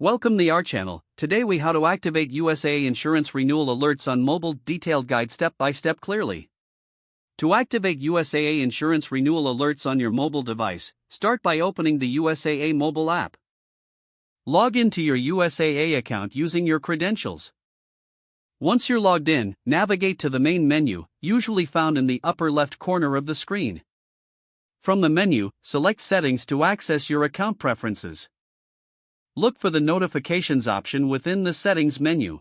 Welcome to our channel. Today we how to activate USAA insurance renewal alerts on mobile. Detailed guide step by step clearly. To activate USAA insurance renewal alerts on your mobile device, start by opening the USAA mobile app. Log into your USAA account using your credentials. Once you're logged in, navigate to the main menu, usually found in the upper left corner of the screen. From the menu, select Settings to access your account preferences. Look for the Notifications option within the Settings menu.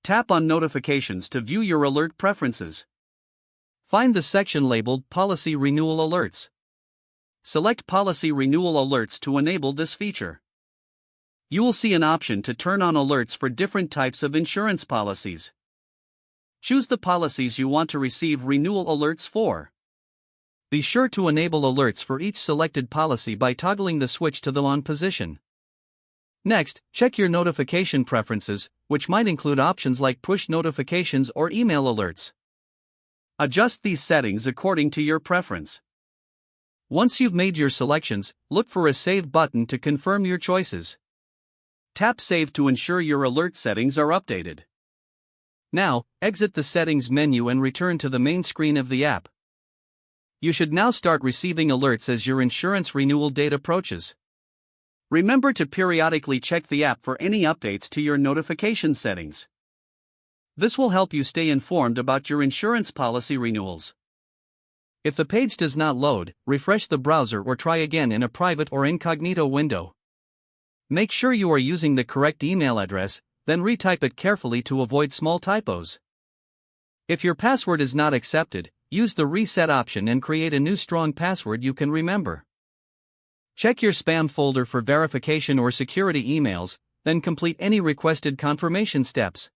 Tap on Notifications to view your alert preferences. Find the section labeled Policy Renewal Alerts. Select Policy Renewal Alerts to enable this feature. You will see an option to turn on alerts for different types of insurance policies. Choose the policies you want to receive renewal alerts for. Be sure to enable alerts for each selected policy by toggling the switch to the on position. Next, check your notification preferences, which might include options like push notifications or email alerts. Adjust these settings according to your preference. Once you've made your selections, look for a Save button to confirm your choices. Tap Save to ensure your alert settings are updated. Now, exit the Settings menu and return to the main screen of the app. You should now start receiving alerts as your insurance renewal date approaches. Remember to periodically check the app for any updates to your notification settings. This will help you stay informed about your insurance policy renewals. If the page does not load, refresh the browser or try again in a private or incognito window. Make sure you are using the correct email address, then retype it carefully to avoid small typos. If your password is not accepted, use the Reset option and create a new strong password you can remember. Check your spam folder for verification or security emails, then complete any requested confirmation steps.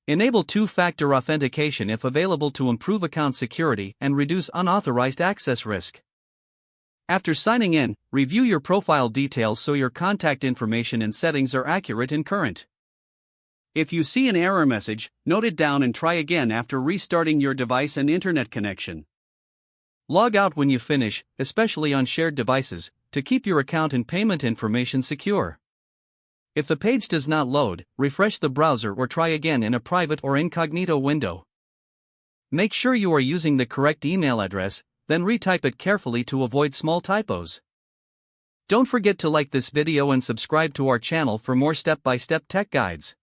Enable two-factor authentication if available to improve account security and reduce unauthorized access risk. After signing in, review your profile details so your contact information and settings are accurate and current. If you see an error message, note it down and try again after restarting your device and internet connection. Log out when you finish, especially on shared devices, to keep your account and payment information secure. If the page does not load, refresh the browser or try again in a private or incognito window. Make sure you are using the correct email address, then retype it carefully to avoid small typos. Don't forget to like this video and subscribe to our channel for more step-by-step tech guides.